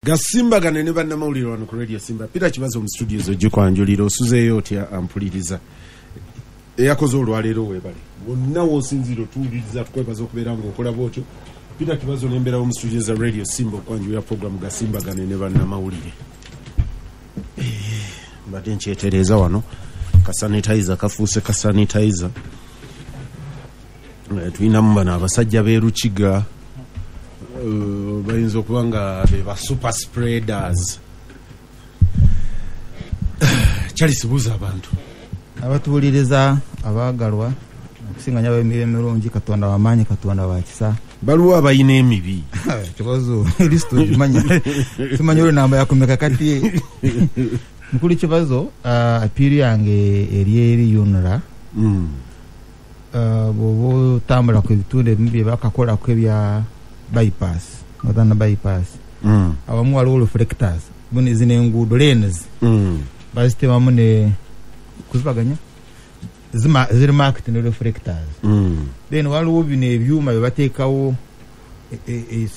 Gasimba ganene bannamawulire wano ku Radio Simba. Peter Kibazo mu studios ogikwanjulira osuzeeyo otya ampuliriza. Eyakoze olwaleero weebale. Wonna w'osinzira otuwuliriza tukwebaza okubeera ng'okola bw'otyo. Peter Kibazo n'embeera mu studios za Radio Simba okwanjulira programu Gasimba ganene bannamawulire. Mbadde nkyetereeza wano. Kasanitizer kafuuse kasanitizer. Tuyinamu bano abasajja b'erukiga. Bayinza okuba nga be ba super spreaders. Charles buuza abantu abatuwuliriza abaagalwa okusinga emirungi Katonda w'amaanyi Katonda wa kisa baliwo abayina emibi kibazo listo simanyi olwo namba yakumeka kati mukulu kibazo apiri yange eri yunura bw'oba otambula ku bitundu ebimu bye bakakola ku ebya bypass northern bypass abamu waliwo reflectors buni zino enguudo lanes bazitemamu ne kuzibaganya ziri market ne reflectors then waliwo bino ebyuma bye bateekawo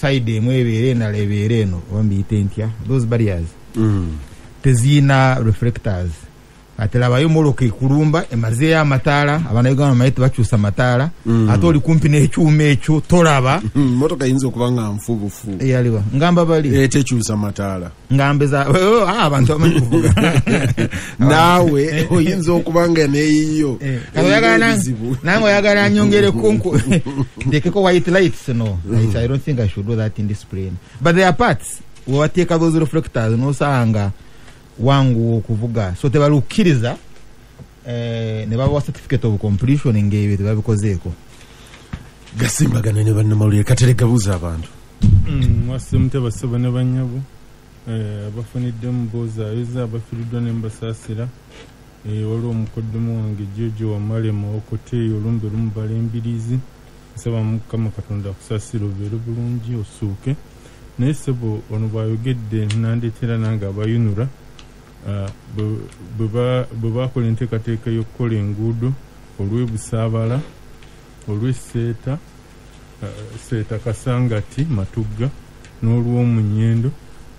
side emu ebeera enala ebeera eno bambiyite ntya those barriers tezina reflectors ate labayo moloka ekulumba emazeeyo amataala abanayuganda mayite bakyusa amataala ate oli kumpi n'ekyuma ekyo tolaba motoka yinza okuba nga nfubufu eyaliwa ngamba bali tekyusa amataala ngambeza abantu bamanyi kuvuga naawe oyinza okuba nga neeyiyo nange oyagala nyongere kunku ndekeko white lights no I don't think I should do that in this plane but there are parts wewateeka those reflectors nosanga wangu okuvuga so tebalukiriza ne babawa certificate of completion ng'ebyo tebabikozeeko. Gasimba ganene bannamawulire Katerega buuza abantu mwasemute basaba ne banyabo abafuniddemu boozaayoza abafiiriddwa ne mbasaasira waliwo omukoddomu wange Jojo Wamalema Okoteeyo olumbe lumubala embiriizi nsaba Mukama Katonda akusaasira obeere bulungi osuuke naye ssebo ono bw'ayogedde nandeetera nange abayunura bwe bakola enteekateeka y'okukola enguudo olw'ebusaabala olw'esseeta seeta Kasangati Matugga n'olw'omunyendo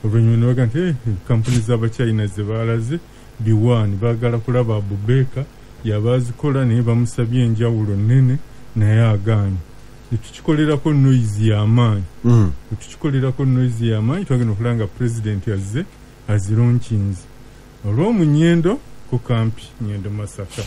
oluvannyuma ne baga nti kampuni z'Abachina ze baalaze biwaani baagala kulaba Abubeka yabaazikola naye bamusabye enjawulo nnene naye agaanye tukikolerako noise y'amaanyi tukikolerako noise y'amaanyi twagenda okulaba nga pulezidenti azze azironkinze olw'omunyendo ku kampi Nyendo Masaka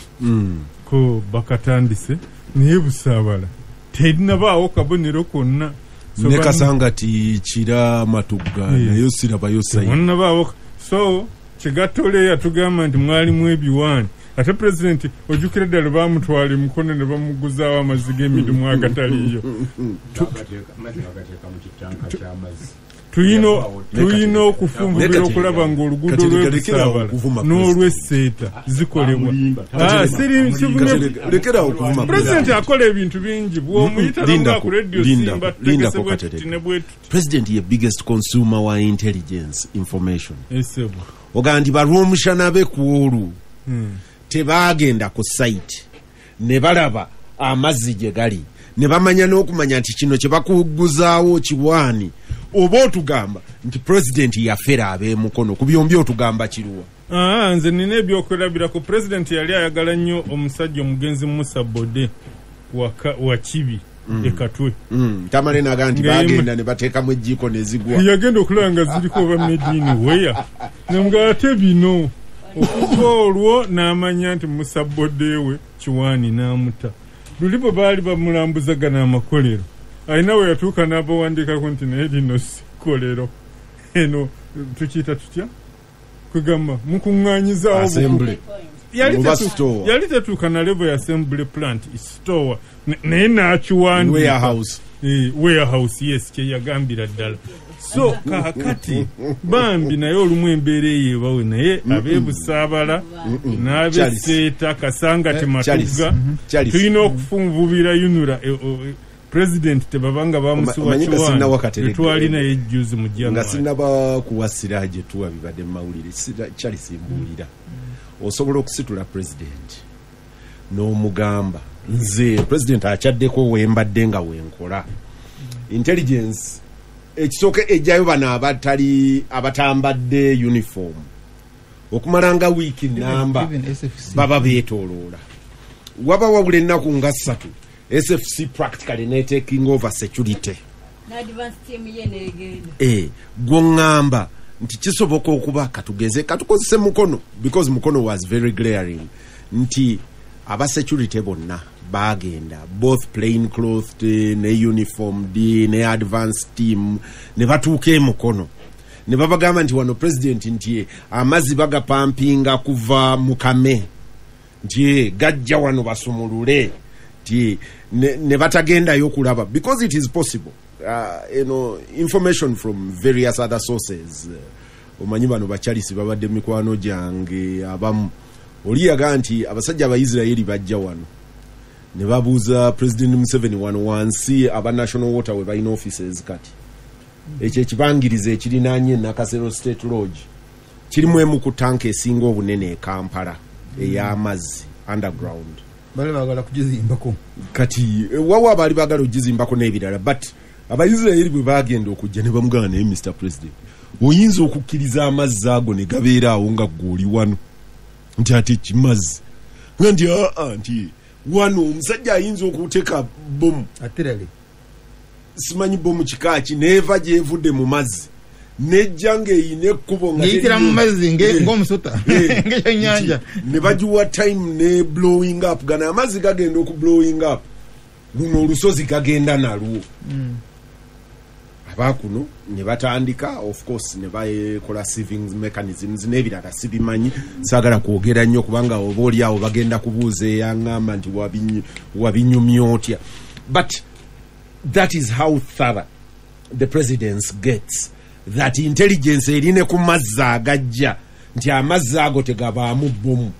ko bakatandise naye busaabala terinabaawo kabonero konna ne Kasangati Kira Matugga nayo sirabayo sayi wannabaawo so kigatole yatugamba nti mwalimu ebiwaani ate pulezidenti ojjukira ddala baamutwala mukono ne bamuguzaawo amazzi g'emidumu agataliyo tuyina okufumbira okulaba ng'oluguudo lw'ebusaabala n'olw'esseeta zikolebwa pulezidenti akola ebintu bingi bw'omuyita ku Radio Simba tutegesebwa tuti ne bwetu President ye biggest consumer wa intelligence information ogaa nti balw'omushana be kwolu tebaagenda ku site ne balaba amazzi gye gali ne bamanya n'okumanya nti kino kye bakuguzaawo kiwaani oba otugamba nti pulezidenti yafera ab'emukono ku byombi otugamba kiruwa nze nina ebyokwelabirako pulezidenti yali ayagala nnyo omusajja omugenzi Musa Bode wa Kibi ekatwe tamale naga nti bagenda ne bateekamu ejjiiko ne zigwa yagenda okulaba nga ziriko oba medini weya nemugala ate bino okuva olwo n'amanya nti Musa Bode we kiwaani n'amuta luli bwe baali bamulambuzagana amakolero alina we yatuuka n'abawandiikako nti naye lino si kolero eno tukiyita tutya kugamba mukuŋŋaanyizaawo yali tetuuka na level ya assembly plant store naye n'akiwandika warehouse yes kye yagambira ddala so kakati bambi naye olumu embeera eyeebawe naye ab'ebusaabala n'ab'esseeta Kasangati Matugga tulina okufunvubira yunura President tebabanga bamusuwa kiwaani twalina ejjuzi mu January nga sinaba kuwasira gye tuwa bibadde mawulire kyali simbuulira osobola okusitula president n'omugamba nze president akyaddeko wembadde nga wenkola intelligence ekisooka ejjayo bano abatambadde uniform okumalanga wiiki namba baba beetooloola waba wabula ennaku nga 3 SFC practically ne taking over security gwongamba nti kisoboka okuba katugeze katukozese mukono because mukono was very glaring nti aba security bonna bagenda both plain clothed ne uniformed ne advanced team ne batuuke mukono ne babagamba nti wano president nti amazi bagapampinga kuva mukame nti gajja wano basumulule nti ne batagendayo kulaba because it is possible information from various other sources omanyi bano bachalisi babadde mikwano jange abamu oliyaga nti abasajja abaisiraeli bajja wano ne babuuza president Museveni wano wansi aba national water we balina offices kati ekyo ekibangiriza ekirinanye Nakasero State Lodge kirimu emu ku tanka esinga obunene e Kampala ey'amazzi underground bali bagala kugizimbako kati wawa bali bagala kugizimbako n'ebirala but abaisiraeli bwe bagenda okujja ne bamugana naye Mr President oyinza okukkiriza amazzi ago ne gabeera awo nga gwoli wano nti ate kimazzi nti nti wano omusajja ayinza okuteeka bomu atirali simanyi bomu kikaaki neeva gyevudde mu mazzi nejja ng'eyina ekkubo ng'eyitira mu mazzi ng'omusota ng'ekyennyanja ne bagiwa time ne blowing up gana amazzi gagenda okublowing up luno olusozi gagenda nalwo abakuno ne batandika of course ne bakola savings mechanisms n'ebirala sibimanyi saagala kwogera nnyo kubanga oba oli awo bagenda kubuuza eyaŋŋamba nti wabinyumya otya but that is how thorough the president gets that intelligence erine ku mazzi agajja nti amazzi ago tegabaamu bomu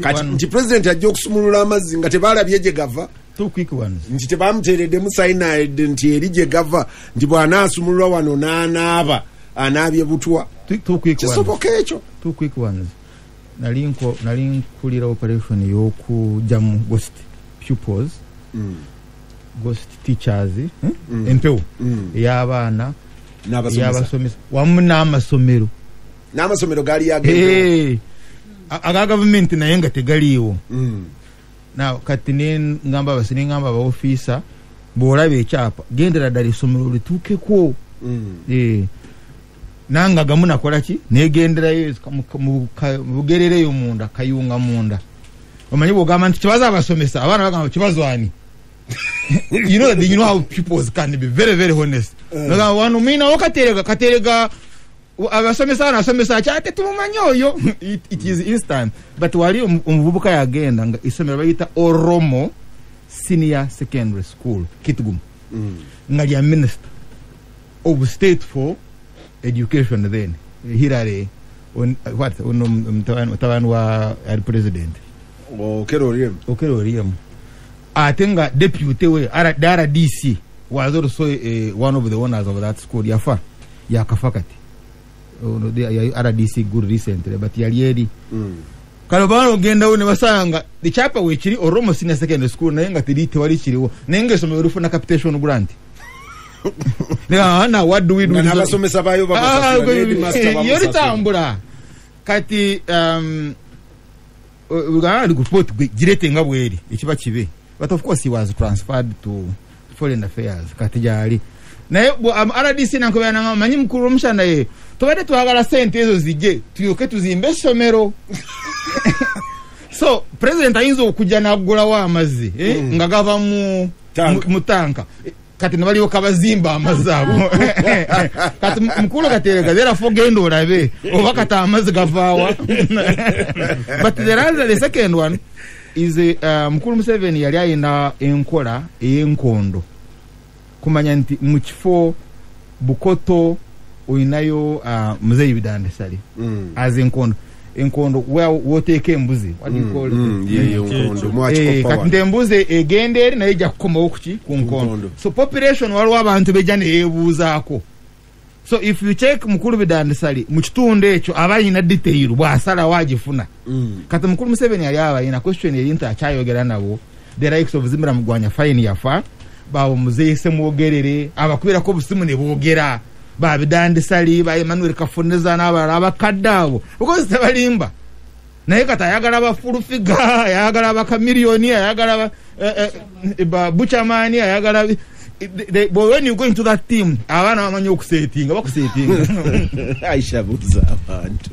kati nti president ajja okusumulula amazzi nga tebalabye gye gava two quick ones nti tebamuteeredde mu cyanide nti eri gye gava nti bw'anaasumulula wano n'anaaba anaabye butwa kisoboka ekyo two quick ones nali nkulira operation y'okugyamu ghost pupils ghost teachers empewo ey'abaana y'abasomesa wamu n'amasomero gaali yagenda aga gavumenti naye nga tegaliiwo now kati ngamba abasini ngamba aba officer bw'olaba ekyapa gendera ddala essomero lituukeko nanga gamu nakola ki negenderayo mu bugerereyo munda kayunga munda omanyi bw'ogamba nti kibazo abasomesa abaana bagamba kibazo ani you know how pupils can be very very honest wano mina katerega abasomesa anasomesa kyate tumumanyi oyo it is instant but wali omuvubuka yagenda nga isomero bayita Oromo Senior Secondary School Kitgum nga lya minister of state for education then Hirare on mtawan wa president Okeloriem atenga deputy we RDC was also one of the owners of that school yafa yakafakati RDC good recently but yali kalobano genda one basanga the chapa we kiri Oromo Senior Secondary School naye nga tirite wali kiriwo nenge somero rufuna capitation grant na what do we do na basomesa bayo yori tambula kati ugana report girete nga bweri ekiba kibe but of course he was transferred to foreign affairs kati jali naye RDC nankobera nga manyi mukuru omushana ye tubadde twagala sente ezo zijje tuyoke tuzimbe essomero so president ayinza okujja n'agulawo amazzi nga gava mu tanka kati nabaliwo kabazimba amazzi ago kati mukulu katerega therefore genda olabe oba kati amazzi gavaawa but the second one is mukulu Museveni yali ayina enkola ey'enkondo kumanya nti mu kifo Bukoto oyinayo muzeyi bidandesali as enkondo woteeka embuzi what do you call it kati embuzi egenda eri naye ejja kukomawo kuki ku nkondo so population waliwo abantu bejja neyebuuzaako so if you check mukulu bidandesali mu kitundu ekyo aba alina detail bw'asala wagifuna kati mukulu Museveni yali aba alina question eri nti akyayogera nabo the likes of Zimira Mugwanya fine yafa bawo muzeese mwogerere abakubira ko busimu ne boogera babidandisali ba Emmanuel Kafuneza n'abalala abakadde abo because tabalimba naye kata ayagala abafulufiga ayagala abakamiliyoni ayagala buchamani ayagala but when you go into that team abana bamanyi okusetinga bakusetinga Aisha buza abantu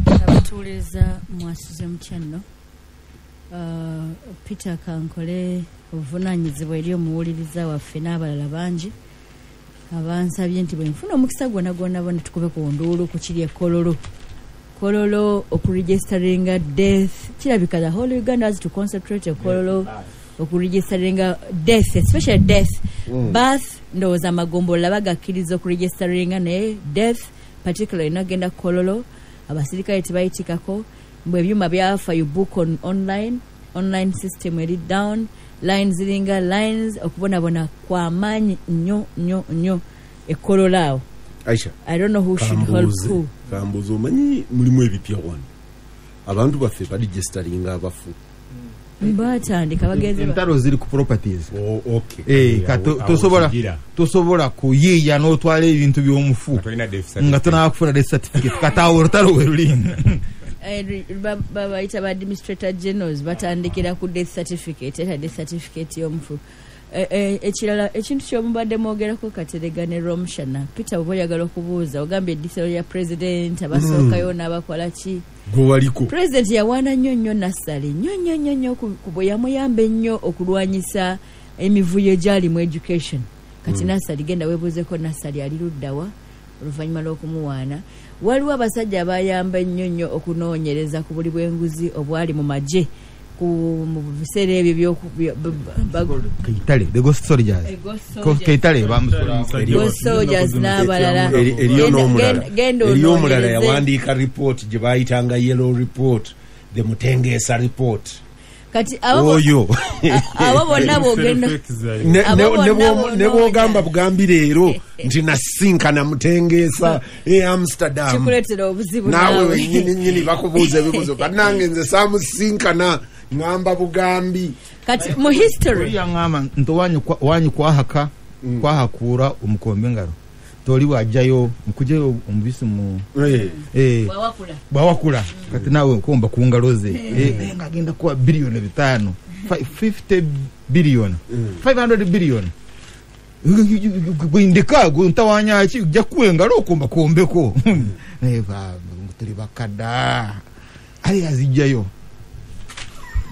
abatuliza mwasuze mukyanno Peter Kankole obuvunanyizibwa eri omuwuliriza waffe n'abalala bangi abansabye nti bwe nfuna omukisa gwonna gwonna bona tukube ku nduulu ku kiri Kololo okuregisteringa death kirabika the whole Uganda has to concentrate on Kololo okuregisteringa death especially death birth ndowooza amagombola bagakkiriza okuregisteringa naye death particularly nagenda Kololo abasirikale tebayitikako mbwe ebyuma byafa you book on online system eri down lines ziringa lines okubonabona kwa maanyi nnyo ekololaawo. Aisha, I don't know who should help who. Kambuzo manyi mulimu ebipya wano abantu baffe badigisteringa abafu batandika bagenze entalo ziri ku properties. Okay. Tosobola kuyiya n'otwala ebintu by'omufu nga tonakufuna death certificate katawo olutalo werulinga babayita ba administrator generals batandikira ku death certificate era death certificate y'omufu. Ekirala ekintu ky'omubadde mwogerako Katerega ne Romshana Peter oba oyagala okubuuza ogambye eddiso ya president abasookayo n'abakola ki gwe waliko president yawaana nnyo nassali nnyo ku bwe yamuyamba ennyo okulwanyisa emivuyo egyali mu education kati nassali genda weebuuzeko nassali ali luddawa oluvannyuma lw'okumuwaana waliwo abasajja abayamba ennyo okunoonyereza ku buli bw'enguzi obwali mu magye mu biseera ebyo Keitale the ghost soldiers Keitale bamusula ghost soldiers n'abalala eriyo omulala yawandiika report gye bayitanga yellow report the Mutengesa report kati abo bonna bogenda ne bogamba bugambi leero nti nasinkana Mutengesa Amsterdam kikuletera obuzibu nawe nyini bakubuuza ebibuzo kanange nze samusinkana ngamba bugambi kati mu history yangama nto wanyu kwahakura omukombe ngaro toli wajjayo mukujeyo omubisi mu bawakula kati nawe komba kungaloze ngagenda kwa bilioni 5 50 billion 500 billion gwindika guntawanya ki jja kwengalo okomba kombeko tuli bakada ali azijjayo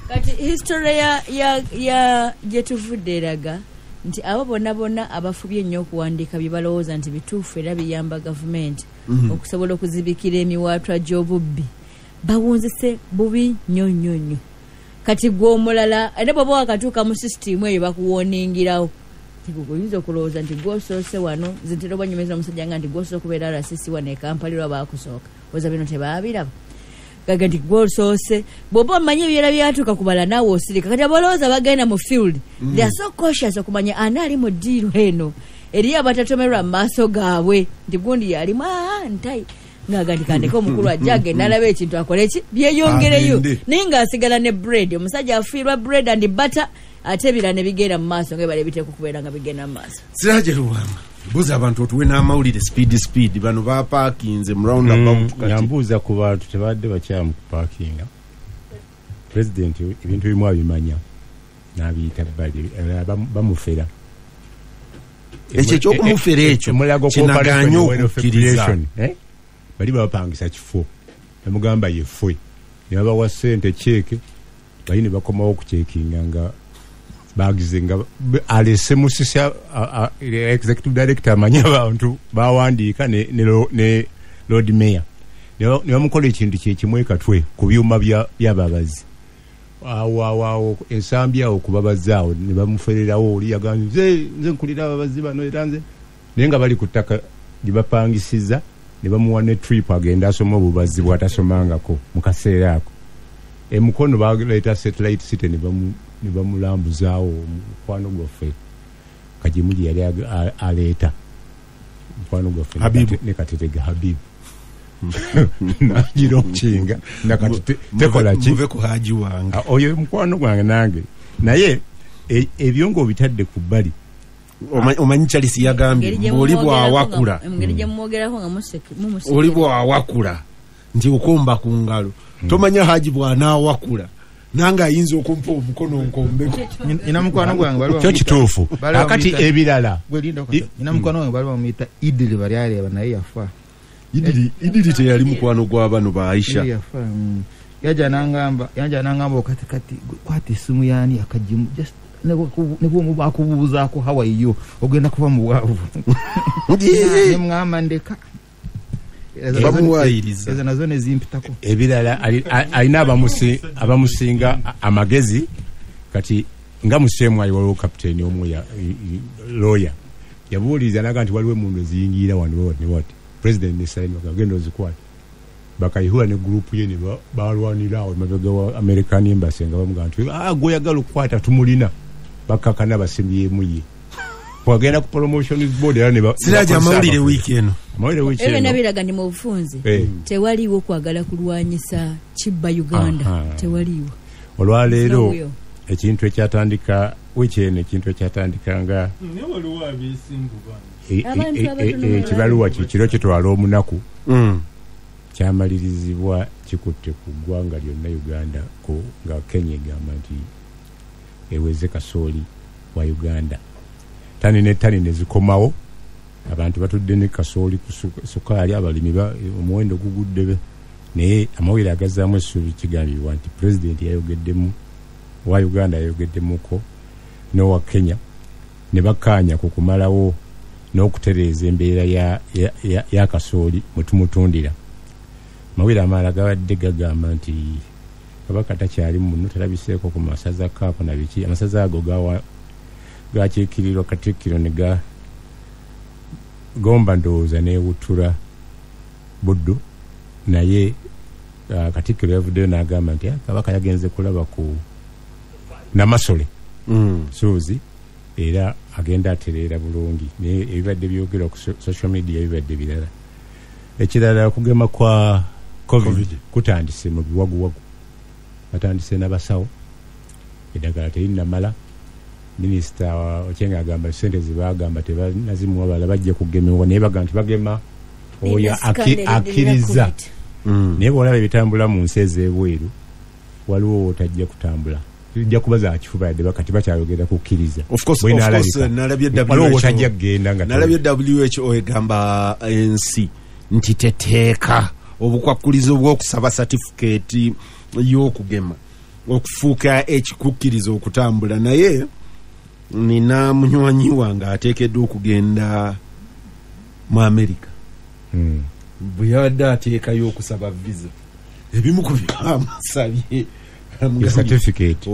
kati history ya jetuvuderaga nti abo bonna abafubye nnyo okuwandiika bye balowooza nti bituufu era biyamba gavumenti okusobola okuzibikira emiwaatwa gy'obubbi bawunzise bubi nnyo kati gwe omulala era bw'oba wakatuuka mu sisitimu eyo bakuwoningirawo oyinza okulowooza nti gwosoose wano zintera obwanyumiriza omusajja nga nti gwosoose okubeera rasisi wano ekampalirwa baakusooka oza bino tebaabiraba gaga nti gwosoose bw'oba omanyi ebyera byatuuka kubala naawe osirika kati abalowooza bagenda mu field they are so cautious okumanya ani ali mu ddiiro eno eriyo abatatomerwa mu maaso gaabwe nti gundi yalimu ntayi ngaga nti kandeka omukulu ajja agenda alaba ekintu akole ki byeyongereyo naye ng'asigala ne bread omusajja afiirwa bread and butter ate ebira ne bigenda mu maaso ngaebale biteeka okubeera nga bigenda mu maaso Siraje Luwanga buza abantu otuwe n'amawulire speed bano bapaakinze mu roundabout kati nyambuuza ku bantu tebadde bakyamu kupaakinga president ebintu bimu abimanya n'abiyita bamufera ekyo ekyokumufera ekyo kinaganye okukkiriza bali babapangisa kifo bamugamba yefwe ne babawa ssente ceeke bali ne bakomawo okuceekinga nga bagize nga alese musisa executive director amanya abantu bawandiika ne Lord Mayor ne bamukola ekintu kyekimwe katwe ku byuma by'ababazi awo ensambi awo kubabazaawo ne bamufererawo oli yaganze nze nkulira ababazi bano era nze naye nga bali ku ttaka gye bapangisiza ne bamuwa ne trip agenda asoma obubazi bwatasomangako mu kaseera ako emukono baleeta satellite city ne bamulambuzaawo mukwano gwaffe kajimuli yali aleeta mukwano gwaffe ne Katerega Habibu nagira okinga nakati tekola ki muve ku haji wange oyo mukwano gwange nange naye ebyo ng'obitadde ku bbali omanyi Charles yagambye oli bwawakula oli bwawakula nti okomba ku ngalo tomanya Haji bw'anaawakula nanga ayinza okumpa omukono nkombeko ina mukwano gwange kyo kituufu akati ebirala ina mukwano gwange bali bamuyita Idili bali aleba naye yafa Idili teyali mukwano gw'abano ba Aisha yaja nangamba kati kwati simu yani akajimu just nebo mubakubuuzaako how are you ogenda kuba mu bwavu nemwama ndeka bamuwayiriza ezo nazo nezimpitako ebirala alina abamusinga amagezi kati nga musemu ali waliwo kapiteeni omu ya lawyer yabuuliza naga nti waliwo emundu eziyingira wano ne wati president ne sayini bagenda ozikwata bakayihula ne gurupu ye ne balwanira awo emabega wa American Embassy nga bamuga nti gwe oyagala okukwata tumulina bakakana basembyemu ye wagenda ku promotion board era ne siraja amawulire weekend ebe nabiraga ndi mu bufunzi tewaliwo kwagala kulwanyisa kibba Uganda tewaliwo olwaleero ekintu ekyatandika weekend ekintu ekyatandika nga ne waliwo abesimbu ekibaluwa kiro kitwala omunaku kyamalirizibwa kikutte ku ggwanga lyonna Uganda nga Kenya egamba nti eweze kasooli wa Uganda tani ne zikomawo abantu batudde ne kasooli sukaali abalimi omuwendo guguddebe naye amawulire agazaamu essuubi kigambibwa nti pulezidenti yayogeddemu wa Uganda yayogeddemuko n'owa Kenya ne bakkaanya ku kumalawo n'okutereeza embeera ya kasooli mwe tumutundira. Mawira amala gabadde gagamba nti kabaka takyali muno terabiseeko ku masaza kaapo na biki amasaza ago gakiikirirwa Katikkiro ne gomba ndowooza neewuttula Buddu naye Katikkiro yavuddeyo n'agamba nti kabaka yagenze kulaba ku Namasole Suuzi era agenda atereera bulungi naye ebibadde byogerwa ku social media ebibadde birala. Ekirala kugema kwa COVID kutandise mu biwaguwagu batandise n'abasawo eddagala terinamala. Minisita Ochenga agamba sente zibagamba tebanazimuwa bala bajja kugemebwa naye bagamba nti bagema oyo akkiriza naye bw'olaba ebitambula mu nsi ez'ebweru waliwo otajja kutambula tujja kubaza akifuba yadde bakati bakyayogera kukkiriza. Of course, nalabye WHO egamba ensi nti teteeka obukwakulizo bw'okusaba certificate y'okugema okufuuka ekikukkiriza okutambula naye nina munywanyi wange ateekeddwa okugenda mu America bwe yabadde ateekayo okusaba visa ebimu ku byamusabye certificate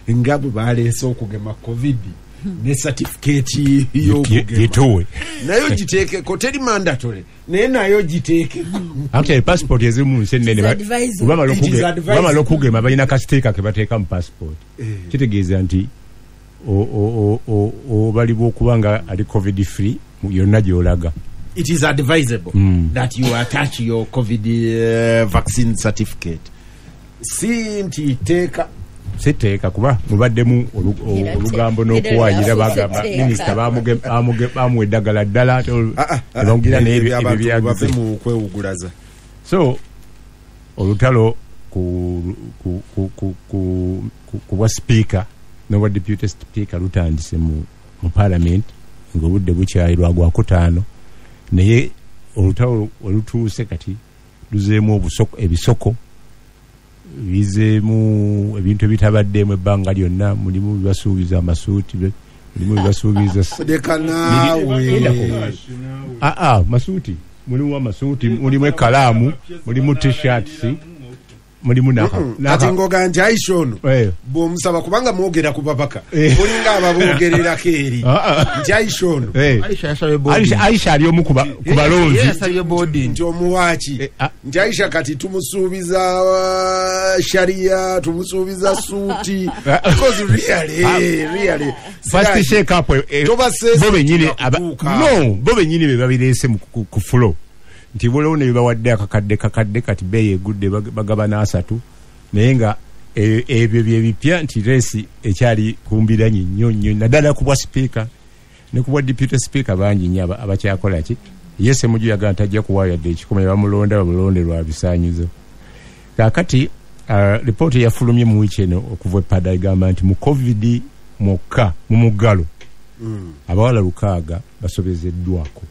nga bwe baleese okugema COVID ne certificate y'okugema nayo giteekeko teri mandatory naye nayo giteekeko actually passport ezimu nsi ennene bamala okugema balina kasiteeka ke bateeka mu passport kitegeeza nti baliwo okuba nga ali COVID free yonna gy'olaga. It is advisable that you attach your COVID vaccine certificate. Si nti teeka siteeka kuba mubaddemu olugambo n'okuwaayira bagamba minisita bamuwa eddagala ddala olongira n'ebyo byagize mu kwewugulaza. So olutalo ku bwa speaker n'obwa deputy speaker lutandise mu parliament ng'obudde bukyali lwa Gwakutaano naye olutalo olutuuse kati luzeemu ebisoko bizeemu ebintu ebitabaddemu ebbanga lyonna mulimu bibasuubiza amasuuti mulimu bibasuubiza masuuti mulimu amasuuti mulimu ekalaamu mulimu t-shirts mulimu kati ngoga nti Aisha ono bw'omusaba kubanga mwogera ku babaka mulinga ababogererako eri nti Aisha ono Aisha ali omu ku balonzi nti omuwaaki nti Aisha kati tumusuubiza sharia tumusuubiza suuti because really first shake up bo benyini be babireese ku flow nti bolowo ne bibawadde akakadde kati beeyi egudde bagaba n'asatu naye nga ebyo bye bipya nti reesi ekyali kumbiranyi nnyo naddala ku bwa sipiika ne ku bwa deputy speaker bangi nnyo abakyakola ki yes Muju yagamba tajja kuwaayo yadde ekikumi bamulonda babulonderwa bisaanyizo kaakati ripooti yafulumye mu wiiki eno okuva epada egamba nti mu covid mwokka mu muggalo abawala 600 basobezeddwako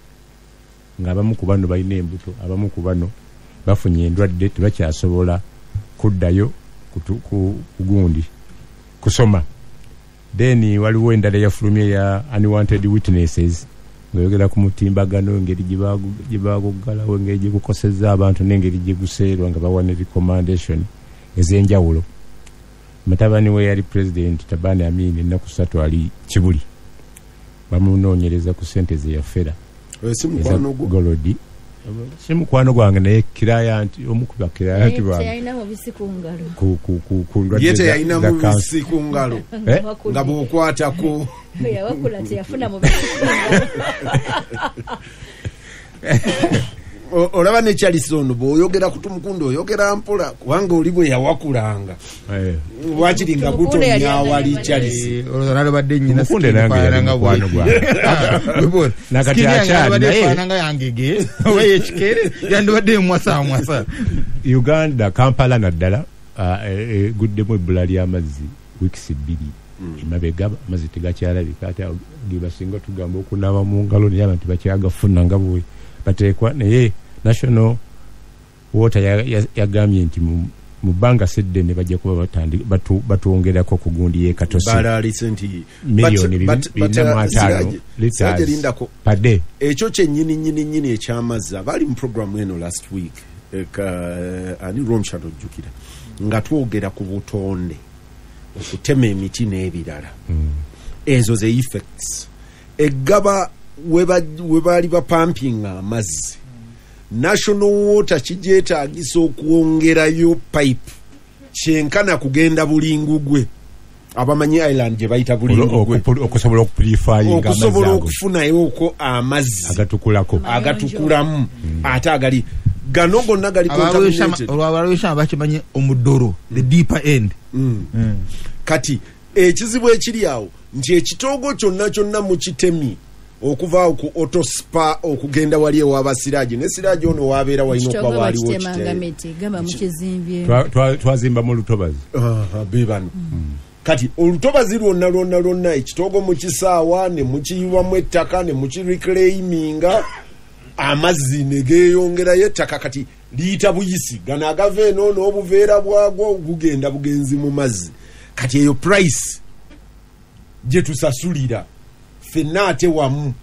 ng'abamu ku bano balina embuto abamu ku bano bafunye endwadde tebakyasobola kuddayo kugundi kusoma. Then waliwo endala yafulumye ya unwanted witnesses ngayogera ku mutimbagano engeri gye bagoggalawo engeri gye gukosezza abantu n'engeri gye guseerwa nga bawa ne recommendation ez'enjawulo. Mutabani we yali president Tabani Amin ennaku 3 ali Kibuli bamunoonyereza ku ssente ze yafera golodi si mukwano gwange naye client omukuba client bwange yete yalina mubisi ku ngalo nga bw'okwatako yawakula teyafuna mubisi ku ngalo. Olaba ne Charlison bw'oyogera ku Tumukundu oyogera mpola kubanga oli bwe yawakulanga wakiringa butonya wali Charlison olwo badde nnyina Tumukundu nange mukwano gwange nakati akyali naye nanga yangege owe ekikere yandibadde mwasa Uganda Kampala naddala guddemu ebbula ly'amazzi wiikisi 2 emabega amazzi tegakyalabika ate gebasinga tugamba okunaaba mu ngalo naye abantu bakyagafuna nga bwe bateekwa naye National Water yagambye nti mu bbanga seddene bajja kuba batwongerako ku gundi ye Katosi miliyoni 2.5 liters per day. Ekyo kyennyini ekyamazzi abali mu programu eno last week ani Romshado jjukira nga twogera ku butonde okutema emiti n'ebirala ezo ze effects eggaba we baali bapampinga amazzi National Water kijeetaagisa okuwongerayo pipe kyenkana kugenda Bulingugwe abamanyi island gye bayita Bulingugwe okusobola okupurifyinga okusobola okufunayo oko amazzi agatukulamu ate agali gano gonna gali contaminated olwabalisha bakimanyi omudoro the deeper end kati ekizibu ekiri awo nti ekitoogo kyonna mu kitemi okuva ku otospa okugenda wali ewabasiraji ne siraji ono wabeera walina okuba waliwo twazimba mu lutobazi bebano kati olutobazi lwonna ekitoogo mu kisaawa ne mukiyiwamu ettaka ne mukireclaiminga amazzi ne geeyongerayo ettaka kati liyita buyisi gano agava eno n'obuveera bwagwo bugenda bugenzi mu mazzi kati eyo price gye tusasulira fenna ate wamu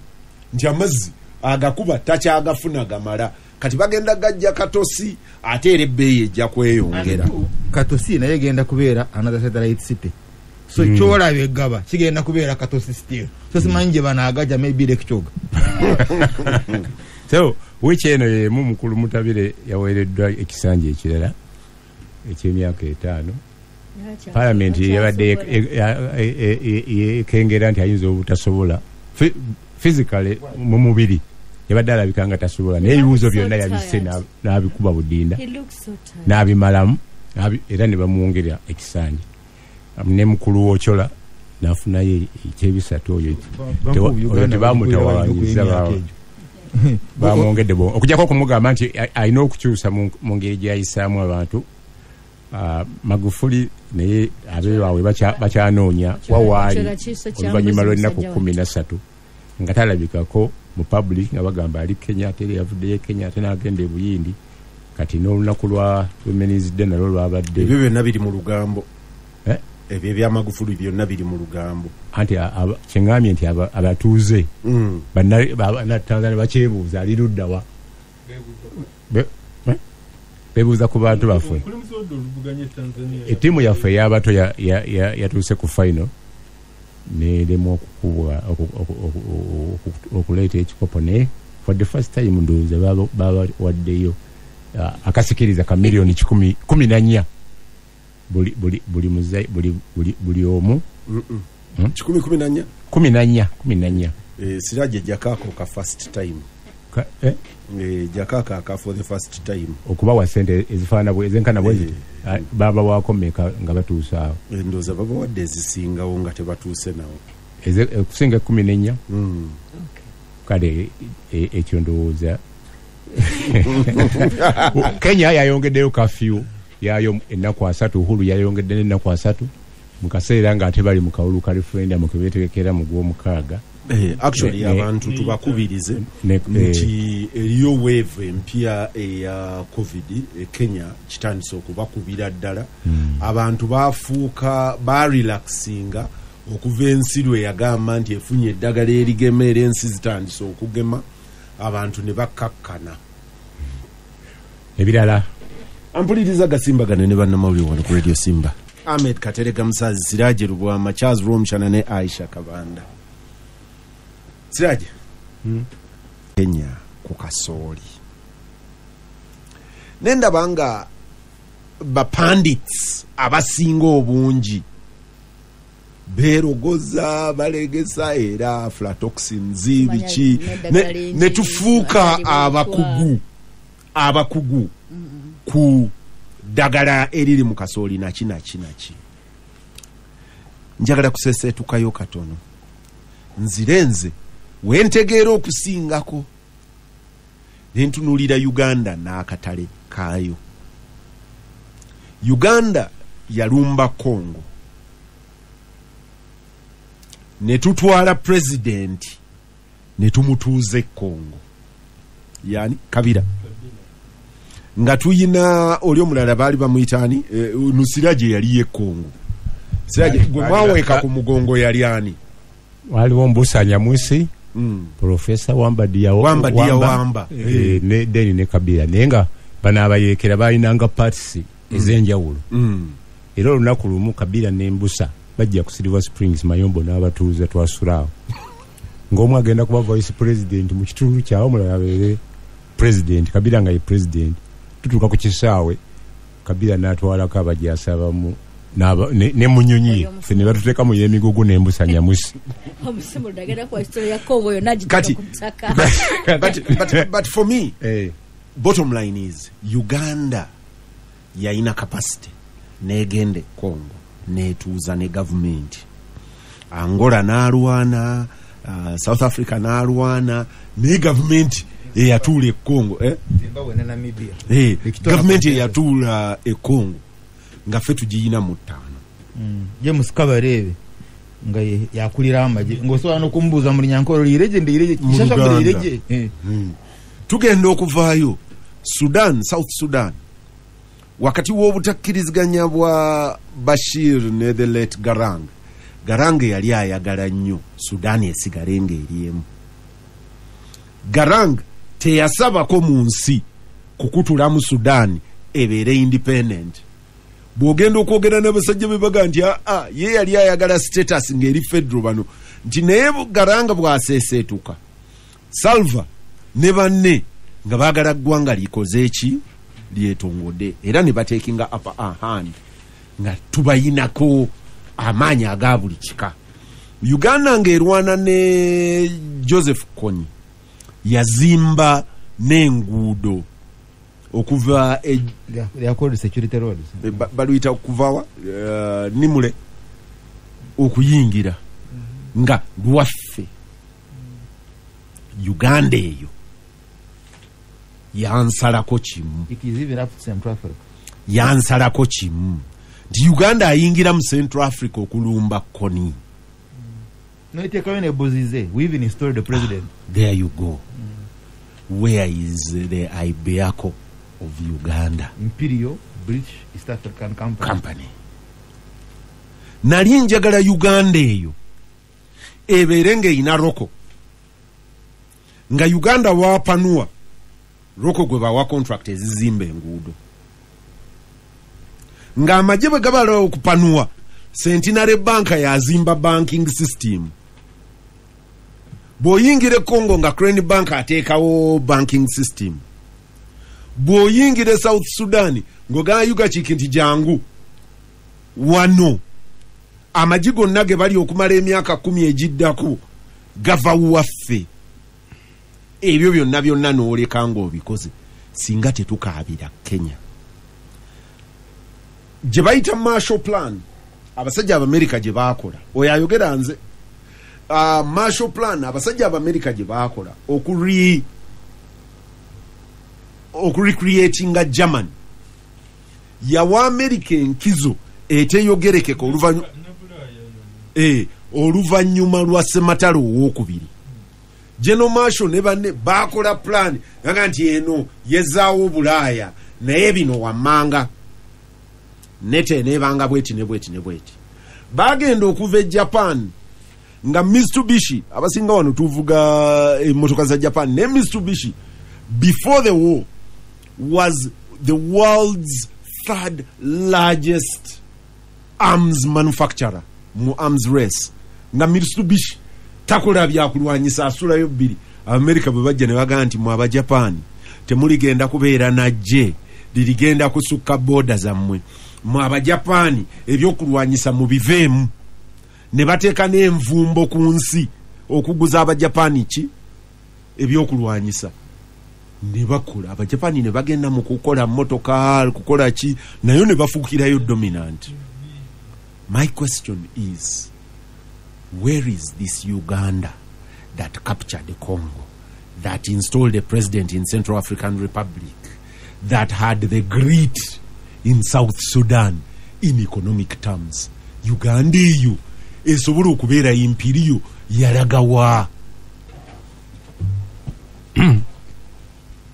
nti amazzi agakuba takyagafuna gamala kati bagenda gajja Katosi ate era ebbeeyi ejja kweyongera. Katosi naye genda kubeera another satellite city so kyolaba eggaba kigenda kubeera Katosi still so simanyi gye banaagaja maybe lekyoga so wiiki eno yemu mukulu Mutabire yaweereddwa ekisanja ekirala eky'emyaka 5 Parliament yabadde yekengera nti ayinza obutasobola physically mu mubiri yabadde alabika nga tasobola n'ebibuuzo byonna yabisse n'abikuba budinda n'abimalamu era ne bamuwongera ekisanja ne mukulu W'Ochola n'afunayo ekyebisatu oyo tebamutawaanyiza bamwongedde bo okujjako okumugamba nti alina okukyusa mu ngeri gy'ayisaamu abantu. Magufuli naye abeewaabwe bakyanoonya wawaali oluvannyuma lw'ennaku 13 nga talabikako mu public nga bagamba ali Kenya ate yavuddeyo Kenya ate n'agenda e Buyindi kati n'olunaku lwemeniizidde nalwo lwabadde ebyo byonna biri mu lugambo ebyo ebyamagufuli byonna biri mu lugambo anti kyeŋŋambye nti abatuuze bannatanzania bakyebuuza ali luddawa bebuuza ku bantu baffe ettiimu yaffe ey'abato yatuuse ku final neremu okukubwa okuleeta ekikopo naye for the first time ndowooza babawaddeyo akasikiriza ka miliyoni 14 buli omu 14 Siraje Jakako ka first time Jakaka ka for the first time okubawa sente ezifaana bwe ezenkana bwe baba wako meka nga batuusa ndoza baba wadde zisingawo nga tebatuuse nawo Kusinga 14. Kale ekyo ndowooza Kenya yayongeddeyo kafyu yayo ennaku 3, Uhuru yayongedde ennaku 3 mu kaseera ng'ate bali mu kawulu ka referendum ke beetegekera mu Gwomukaaga. Actually abantu tubakubirize nti eriyo wave empya eya COVID Kenya kitandise okubakubira ddala. Abantu bafuuka barelaxinga okuva ensi lwe yagamba nti efunye eddagala erigema era ensi zitandise okugema, abantu ne bakkakkana. Ebirala ampuliriza Gasimbagane ne bannamawulire wano ku Radio Simba. Ahmed Katerega Musazi, Siraje Rubwama, Charles Romshana ne Aisha Kabanda. Siraje Kenya ku kasooli nenda banga bapandits abasinga obungi berogoza balegesa era aflatoxins biki ne tufuuka abakugu ku dagala eriri mu kasooli naki njagala kusesetukayo katono nzirenze wentegeera okusingako nentunulira Uganda n'akatale kaayo. Uganda yalumba Congo ne tutwala president ne tumutuuze Congo, yani Kabira, nga tuyina oli omulala baali bamuyitani Nusiraje yali ye Congo. Siraje gwe mwaweeka ku mugongo yali ani? Waliwo Mbusa Nyamwisi, Professor Wamba Diawamba, ne Deni ne Kabira, nenga bana abayekera balinanga parts ezenjawulo. Era olunaku lumu Kabira ne Mbusa bajja ku Silver Springs Mayombo n'abatuuze twasulaawo. Ng'omu agenda kuba vice president mu kitundu kyawo, omulala abeere president, Kabira nga ye president. Tutuuka ku kisaawe, Kabira n'atwalako abajaasi abamu ne munyonyi fe ne batuteeka mu y'emigugu n'Embusa Nyamwisi. But for me, bottom line is Uganda yayina capacity negende Congo netuuza ne government. Angola n'alwana, South Africa n'alwana ne government eyatuula e Congo. Zimbabwe ne Namibia. Government eyatuula e Congo nga ffe tugiyina mu ttaano. James Kabarebe nga yakulira amaje ng'osobola n'okumbuuza mu Linyankolo lireje ndireje kishasha mu lireje. Tugenda okuvaayo South Sudan wakati w'obutakkiriziganya bwa Bashir ne the late Garang yali ayagala nnyo Sudan esigale ng'eriemu. Garang teyasabako mu nsi kukutula mu Sudan ebeere independent. Bwogenda okwogera n'abasajja be baga nti ye yali ayagala status ng'eri federal bano nti naye Garanga bw'aseeseetuka Salva ne banne nga baagala ggwanga likoze eki lyetongode era ne bateekinga upper hand nga tubayinako amaanyi aga buli kika. Uganda ng'erwana ne Joseph Kony yazimba n'enguudo okuva called security roads baluyita okuvawa Nimule okuyingira nga lwaffe Uganda eyo yansalako kimu. Yansalako kimu nti Uganda ayingira mu Central Africa okulumba Kony. No, it can be we even installed the president. There you go. Where is the Ibeaco of Uganda? Imperial British East African Company. Nali njagala Uganda eyo ebeerenge ina Roko nga Uganda wapanua Roko gwe bawa contract ezizimba enguudo nga amagye bwe gabala okupanua Centenary Bank yazimba banking system. Bw'oyingire Congo nga Crane Bank ateekawo banking system. Bw'oyingire South Sudan ng'ogana yugakiiki nti jangu wano amagye gonna ge bali okumala emyaka 10 egiddako gava waffe. Ebyo byonna n'oleka ng'obikoze singa tetukaabira Kenya. Gye bayita Marshall Plan abasajja Abamerika gye baakola oyo ayogera nze Marshall Plan abasajja America gye bakola okurecreatinga Germany yawa America enkizo eteyogerekeka oluvanyuma lwa Sematalo owokubiri. General Marshall ne banne bakola plan nga nti eno yezaawo Bulaaya naye bino wammanga nete nebanga bweti ne bweti bagenda okuva e Japan nga Mitsubishi abasinga wano tuvuga emmotoka za Japan ne Mitsubishi before the war was the world's third largest arms manufacturer mu arms race. Nga Mitsubishi takola byakulwanyisa asulayo bbiri. America bwe bajja ne baga nti mu aba Japan temuligenda kubeera najje liligenda kusukka boda zammwe mu aba Japan ebyokulwanyisa mu biveemu ne bateeka n'envumbo ku nsi okuguza aba Japan ki ebyokulwanyisa ne bakola aba Japan ne bagenda mu kukola motoka kukola ki nayo ne bafuukirayo dominant. My question is, where is this Uganda that captured the Congo, that installed a president in Central African Republic, that had the grit in South Sudan in economic terms? Uganda eyo esobola okubeera imperiyo yalagawa.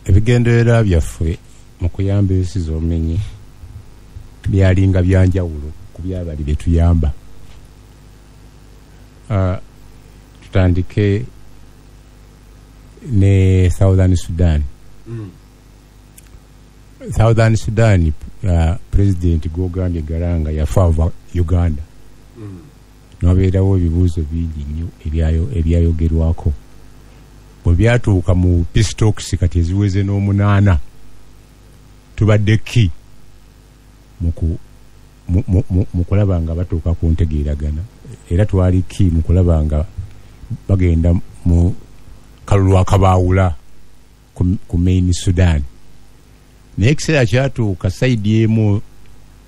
Ebigendererwa byaffe mu kuyamba ensi z'omenyi byalinga byanjawulo ku byabali betuyamba. Tutandike ne Southern Sudan. Southern Sudan President Gogambye Garanga yafaava Uganda. Nabeerawo ebibuuzo bingi nnyo ebyayogerwako. Bwe byatuuka mu peace talks kati eziweze n'omunaana tubadde ki mu kulaba nga batuuka ku ntegeeragana era twali ki mu kulaba nga bagenda mu kalulu akabaawula ku main Sudan. Naye ekiseera kyatuuka sayidi emu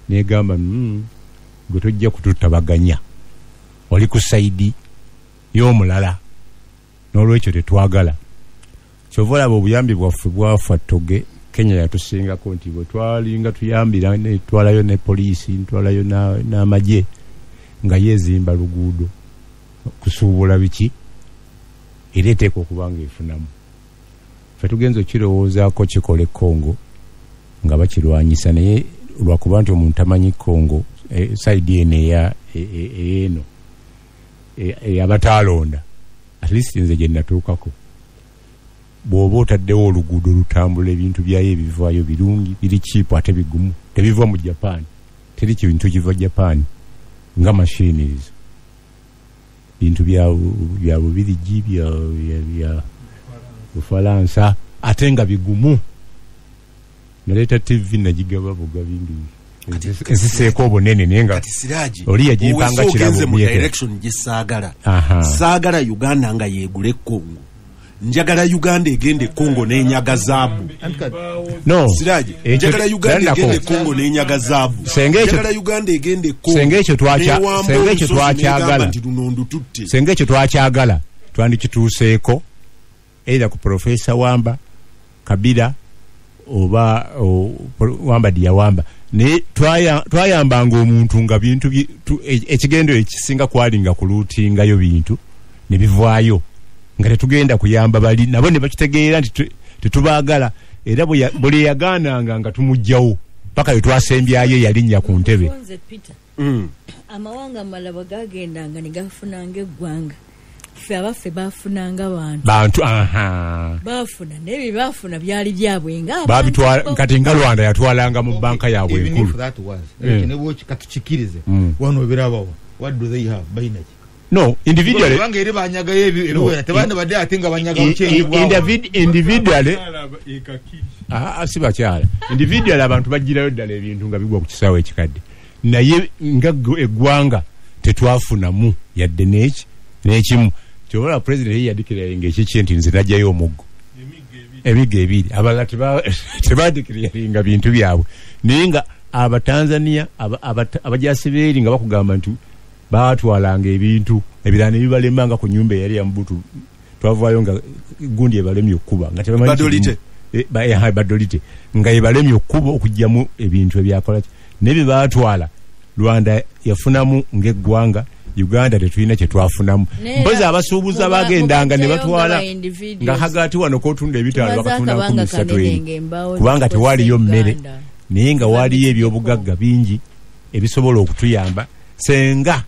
negamba gwe tojja kututabaganya oli ku sayidi y'omulala n'olwekyo tetwagala. Kyova olaba obuyambi bwaffe bwafa toge. Kenya yatusingako nti bwe twalinga tuyambira netwalayo ne poliisi ntwalayo n'amagye nga yezimba luguudo kusuubula biki era eteeka okuba nga efunamu. Ffe tugenza okirowoozaako kikole Congo nga bakirwanyisa naye lwakuba nti omuntu amanyi Congo sayidi eno eno ey'abataalonda at least nze gye natuukako bw'oba otaddewo oluguudo lutambula ebintu byayo ebivaayo birungi biri cheap ate bigumu tebiva mu Japan teri kintu kiva Japan nga machines bintu bya Bubirigi bya Bufalansa ate nga bigumu. Naleta TV najigaba bugabindi nsiseeko obunene naye nga oli yagimpanga kirabo mu direction gisaagala saagala Uganda nga yeegule Congo. Njagala Uganda egende Congo n'enyaga zaabu. No. Siraji. Njagala Uganda egende Congo n'enyaga zaabu. Njagala Uganda egende Congo. Sengekyo twakyagala. Sengekyo twakyagala. Twandikituuseeko either ku Professor Wamba, Kabila, oba Wamba Diawamba. Ne twayambanga omuntu nga bintu ekigendo ekisinga kwalinga kuluutingayo bintu ne bivaayo. Nga tetugenda kuyamba bali nabo ne bakitegeera nti tetubaagala era buli yagaananga nga tumugjawo paka yetwasembyayo yalinnya ku ntebe. Amawanga malaba gagendanga ne gafunanga eggwanga ffe abaffe bafunanga bantu bafuna nebi bafuna byali byabwe nga babitwala kati nga Rwanda yatwalanga mu banka yaabwe enkulu ne bwo kikatukikirize wano birabawo. What do they have bainaji? No, individually. Individually. Sibakyala. Individually abantu bagirayo ddala ebintu nga bigwa ku kisaawe ekikadde. Naye nga eggwanga tetwafunamu yadde n'ekimu. Kyobola president yadikiralinga ekiki nti nze najjayo omuggo. Emigga ebiri. Abalala tebadikiralinga bintu byabwe. Naye nga Abatanzania abajasibeeri nga bakugamba nti baatwalanga ebintu ebirala ne bibalemanga ku nyumba eyali ya Mbutu twavaayo nga gundi ebalemye okkuba nga badolite badolite nga ebalemye okkuba okujjamu ebintu ebyakola nebye baatwala Rwanda yafunamu ng'eggwanga Uganda tetulina kye twafunamu mpozi abasuubuza bagendanga ne batwala nga hagati wano k'otunda ebitaalo bakatunda 13 kubanga tewaliyo mmere naye nga waliyo ebyobugagga bingi ebisobola okutuyamba senga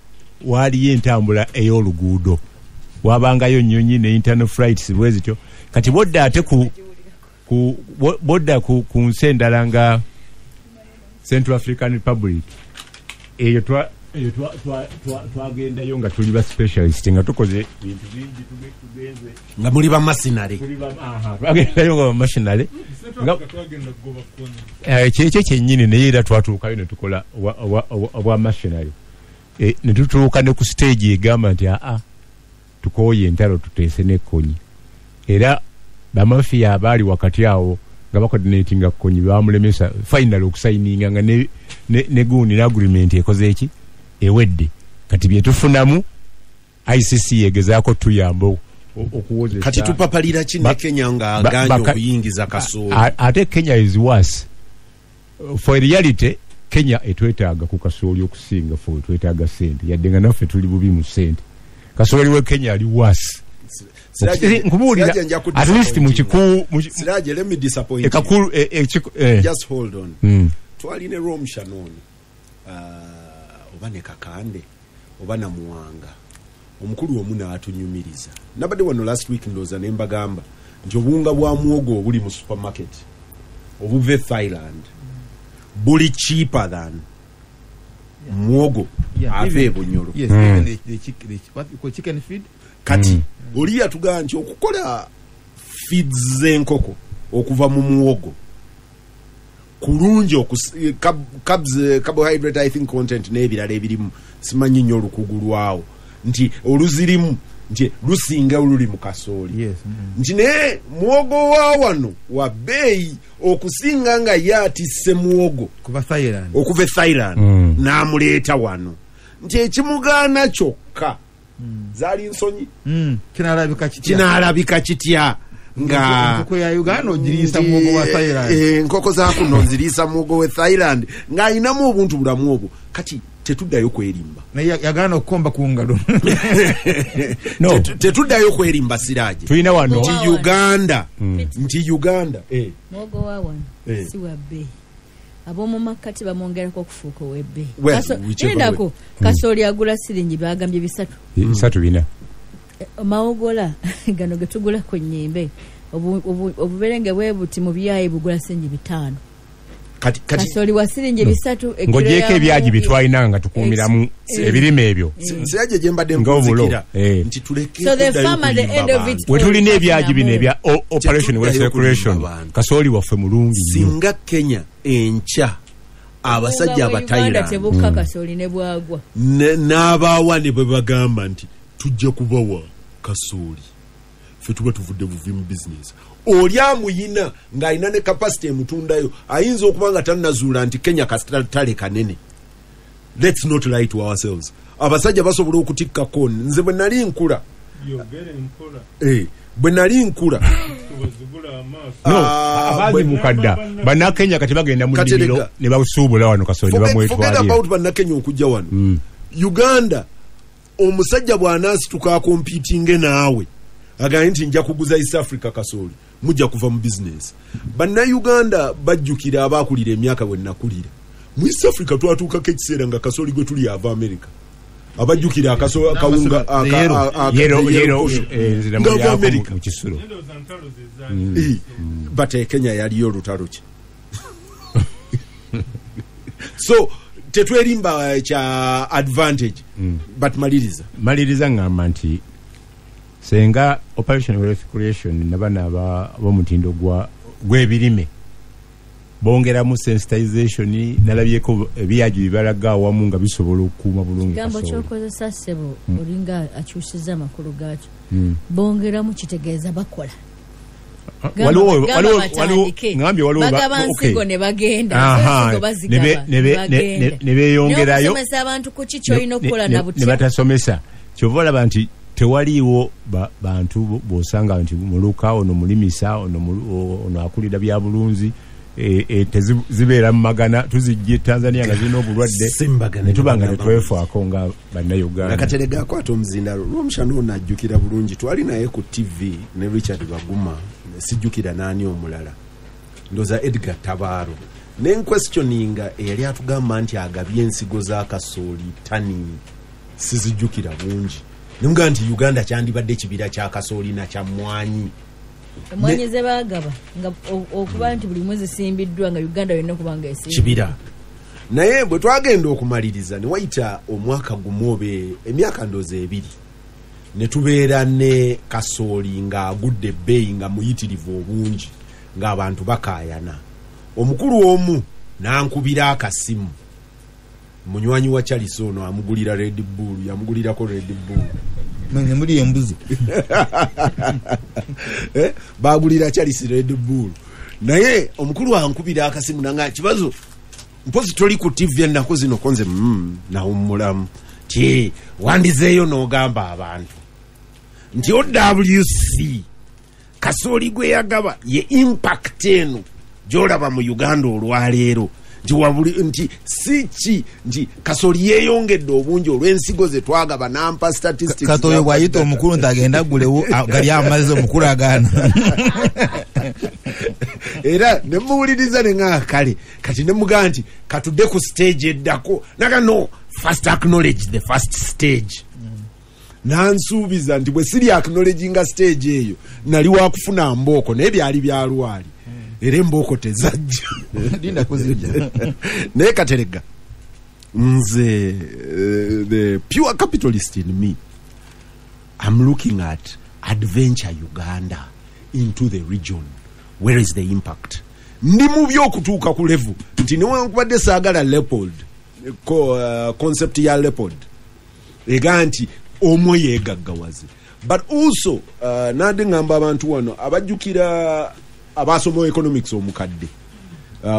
waliyo entambula ey'oluguudo wabangayo nnyonyi ne internal flights bwe zityo kati bodda ate ku nsi endala nga Central African Republic eyo twagendayo nga tuli ba specialist nga tukoze bintu bingi tugenze nga muli ba masinale twagendayo nga ba masinale kyekyo kyennyini naye era twatuukayo ne tukola obwa masinale ne tutuuka ne ku stage egamba nti tukooye entalo tuteese n'ekkonyi era bamafiya abaali wakati awo nga bacoordinatinga kkonyi bamulemesa final okusayininga nga ne gundi agreement ekoze eki ewedde kati bye tufunamu ICC yegezaako tuyamba okuwozesa kati tupapalira kine Kenya nga aganja okuyingiza kasooli ate Kenya is worse for reality Kenya etwetaaga ku kasooli okusinga fo twetaaga sente yadde nga naffe tuli bubi mu sente kasooli we Kenya ali worse nkubulira at least Siraje let me disappoint ekakulu just hold on twaline Rom Shannon obane Kakande obana Muwanga omukulu omuna atunyumiriza nabadde wano last week ndoza nembagamba nti obunga bwa muogo obuli mu supermarket obuve Thailand buli cheaper than muogo ave Bunyoro even the chicken feed kati oli yatugaa nti okukola feeds z'enkoko okuva mu muwogo kulungi carbohydrate I think content n'ebirala ebirimu simanyi nnyo olukugu lwawo nti oluzirimu nti lusinga oluli mu kasooli nti naye muwogo wa wano wa bbeeyi okusinga nga ye atisse muwogo okuva Thailand n'amuleeta wano nti ekimugaana kyokka zaali nsonyi kinaalabika kitya nga enkoko ya Uganda ogiriisa muwogo wa Thailand enkoko za kuno nziriisa muwogo wa Thailand ng'ayinamu obuntu bulamu obwo kati tetuddayo kwerimba yagaana okukomba ku ngalo tetuddayo kwerimba Siraje tulina wano nti Uganda muwogo wa wano si wa bbeeyi ab'omu makkati bamwongerako okufuuka ow'ebbeeyi endako kasooli agula siringi bagambye 3 mawogola gano getugula ku nnyimbe obuberenge bwe buti mu byayi bugula siringi 5 kasooli wa siringi 3 ng'ogyeko ebyagi bitwalina nga tukuumiramu ebirime ebyo Siraje gye mbadde mpulizikira nti tuleke we tulina ebyagi bino ebya operation west recreation kasooli waffe mulungi singa Kenya enkya abasajja abatayira tebuka kasooli ne bwagwa n'abaawa ne bwe bagamba nti tujja kubawa kasooli ffe tuba tuvudde buvi mu business oli amuyina ng'alina ne capacity emutundayo ayinza okuba nga tannazuula nti Kenya kasitale kanene. Let's not lie to ourselves. Abasajja basobola okutikkako nze bwe nali nkula bwe nali nkula abazi mukadda bannakenya kati bagenda mu nnimiro ne basuubula wano kasooli ne bamwetwalira. Forget about bannakenya okujja wano. Uganda omusajja bw'anaasituka akompiitinge naawe agambye nti nja kuguza East Africa kasooli mujja kuva mu business. Bannayuganda bajjukira abaakulira emyaka bwe nakulira. Mu East Africa twatuukako ekiseera nga kasooli gwe tuli ava America. Abajjukira akawunga yero nga America mu kisulo. But Kenya yaliyo olutalo ki. So tetwerimba kya advantage but maliriza ngamba nti senga operation recreation nabana ab'omutindo gw'ebirime bongeramu sensitization nalabyeko ebyagi bibalaga awamu nga bisobola okukuuma bulungi gambo kyokozesa ssebo olinga akyusiza amakulu gaakyo bongeramu kitegeeza bakola bagaba nsigo ne bagenda ne beeyongerayo okusomesa abantu ku ki kyolina okukola na butya ne batasomesa kyova olaba nti tewaliiwo bantu bw'osanga nti muluka ono mulimisa ono akulira bya bulunzi zibeera mu magana tuzijje Tanzania nga zirina obulwadde ne tubanga ne twefaako nga bannayuganda. Katerega akwata omuzindalo lw'omushana ono ajjukira bulungi twali naye ku TV ne Richard Baguma sijjukira naani omulala ndoza Edgar Tabaaro n'enquestioninga eyali atugamba nti agabye ensigo za kasooli tani sizijjukira bungi nunga nti Uganda kyandibadde kibira kya kasooli na kya mwanyi mwanyi ze bagaba nga okuba nti buli mwezi simbiddwa nga Uganda yonna kubanga esimbi kibira naye bwe twagenda okumaliriza ne wayita omwaka gumu obe emyaka ndoze ebiri ne tubeera ne kasooli nga agudde ebbeeyi nga muyitirivu obungi ng'abantu bakaayana omukulu omu n'ankubira akasimu munywanyi wa Charles ono amugulira Red Bull yamugulirako Red Bull muri embuzi bagulira Charles Red Bull naye omukulu ankubira akasimu nanga kibazo mpozi toli ku TV nako zino konze na umulamu ti wandizeyo n'ogamba abantu nti OWC kasooli gwe yagaba ye impact eno gy'olaba mu Uganda olwaleero nti sichi nti kasooli yeeyongedde obungi olw'ensigo ze twagaba nampa statistics katoyo bwayita omukulu ntagenda gulewo gali amaze omukulu agaana era ne muwuliriza ne nga kale kati ne mugaa nti katudde ku stage eddako naga no first acknowledge the first stage nansuubiza nti bwe siri acknowledginga stage eyo nali wakufuna mbooko naye byali byalwali era embooko tezajja linda kuzijja naye Katerega nze the pure capitalist in me I'm looking at adventure Uganda into the region. Where is the impact? Ndi mu by'okutuuka ku level nti newankubadde saagala leopold concept ya leopold ega nti omwe yeegaggawaze but also nade ngamba abantu wano abajjukira abasoma economics omukadde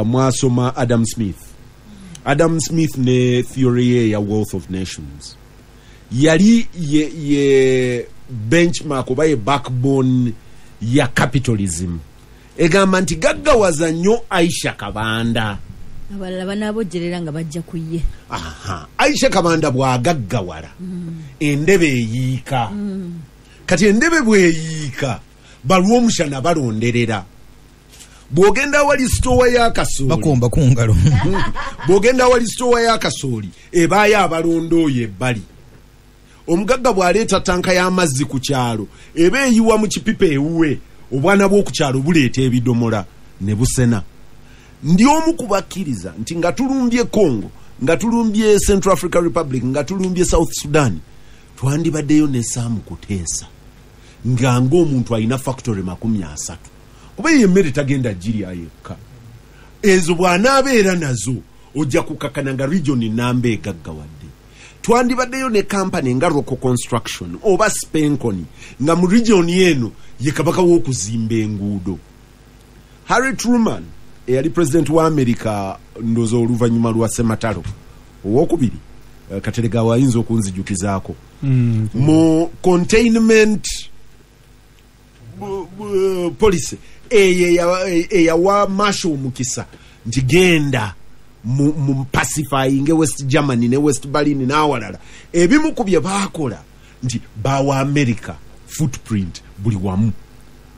mwasoma Adam Smith ne theory ya wealth of nations yali ye benchmark oba ye backbone ya capitalism egamba nti gaggawaza nnyo Aisha Kabanda abalala banabojjerera nga bajja kuye Aisha Kabanda bwagaggawala endebe eyiika kati endebe bweyiika balw'omushana balonderera bwogenda wali store ya kasooli bakomba kungalo bwogenda wali store ya kasooli ebaayo abalondooyo ebbali omugagga bw'aleeta tanka y'amazzi ku kyalo eba eyiwa mu kipipa ewuwe obwana bw'oku kyalo buleeta ebidomola ne busena ndi omu kubakkiriza nti nga tulumbye Congo nga tulumbye Central African Republic nga tulumbye South Sudan twandibaddeyo ne Saamu Kuteesa nga ng'omuntu alina factory 30 kuba ye mmere tagenda jiri ayekka ezo bw'anaabeera nazo ojja kukakana nga region namba egaggawadde twandibaddeyo ne company nga Rocco Construction oba Spenconi nga mu region yeno ye kabaka w'okuzimba enguudo. Harry Truman eyali president wa America ndozo oluvannyuma lwa Sematalo owokubiri Katerega wayinza okunzijukizaako mu containment policy eyawa Marshall Mukisa nti genda mu pacifying West Germany ne West Berlin n'awalala ebimu ku bye baakola nti bawa America footprint buli wamu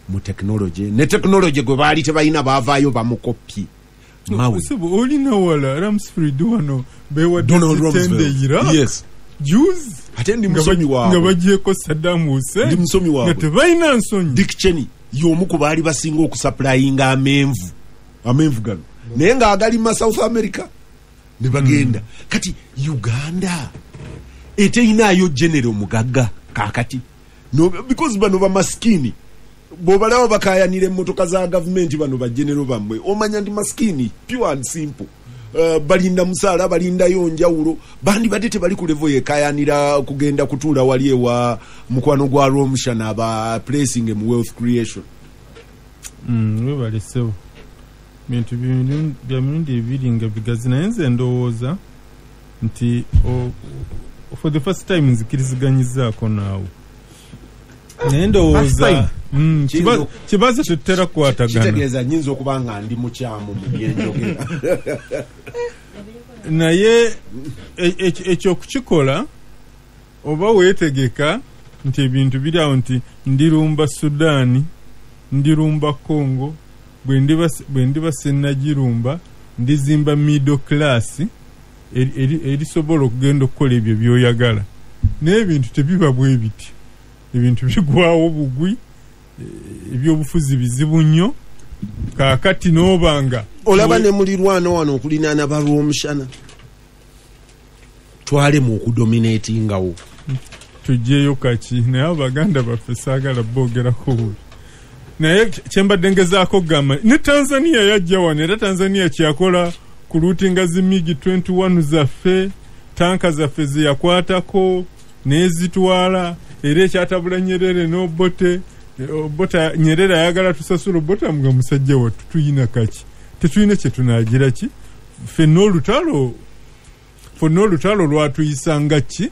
mu technology ne technology gwe baali tebalina baavaayo bamukopye Sebo olina wala Ramsford wano Donald Rumsfeld yes Jews atendi musomi wawe nga bagyeko Saddam Hussein ndi musomi wawe tebalina nsonyi Dick Cheney y'omu ku baali basinga okusupplyinga amenvu gano naye nga agalima South America ne bagenda kati Uganda eteyinaayo general mugagga kakati no because bano bamaskini bw'obalaba bakayanira emmotoka za gavumenti bano bagenero bammwe omanya ndi maskini pure and simple balinda musaala balindayo njawulo bandi badde tebali ku level yekayanira kugenda kutuula wali ewa mukwano gwa Romshan aba placing mu wealth creation webalesebo bintu bya mirundi ebiri nga bigazi naye nze ndowooza nti for the first time nzikiriziganyizaako naawe naye ndowooza kibazo tetutera kukwatagana kitegeeza nyinza okuba nga ndi mukyamu mu byenjogera naye ekyokukikola oba weetegeka nti ebintu biri awo nti ndirumba Sudaani ndirumba Congo bwe ndiba sennagirumba ndizimba middle class erisobola okugenda okukola ebyo byoyagala naye ebintu tebiba bwe biti ebintu bigwawo bugwi ebyobufuzi bizibu nnyo kaakati n'obanga olaba ne mulirwana wano okulinaana balw'omushana twalemu okudominatingawo tujjeyo kaki naye abaganda baffe saagala boogerako buli naye kyembadde ngezaako gamba ne Tanzania yajja wano era Tanzania kyakola ku luutinga zimigi 21 zaffe tanka zaffe zeyakwatako nezitwala era ekyatabula Nyerere n'Obote Obote Nyerere ayagala tusasula Obote amuga musajja wattu tuyina kaki tetulina kye tunaagira ki ffe n'olutalo lwatuyisanga ki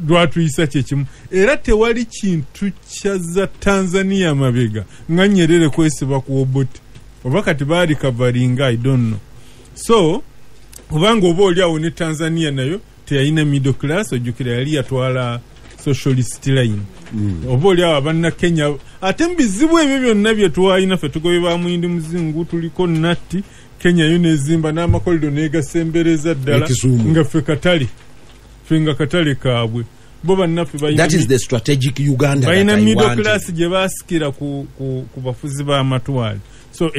lwatuyisa kyekimu era tewali kintu kyaza Tanzania mabega nga Nyerere kwesiba ku Obote oba kati baali kavaringa I don't know so kubanga oba oli awo ne Tanzania nayo teyalina middle class ojjukira yali yatwala socialist line oba oli awo abanna Kenya ate mbizibu ebyo byonna bye twalina ffe tugobe ba Muyindi Muzingu tuliko Natti Kenya yo nezimba n'amakolido n'egasembereza ddala nga ffe katale ffe nga katale kaabwe bo bannaffe that is the strategic Uganda balina middle class gye baasikira ku bafuzi b'amatwale so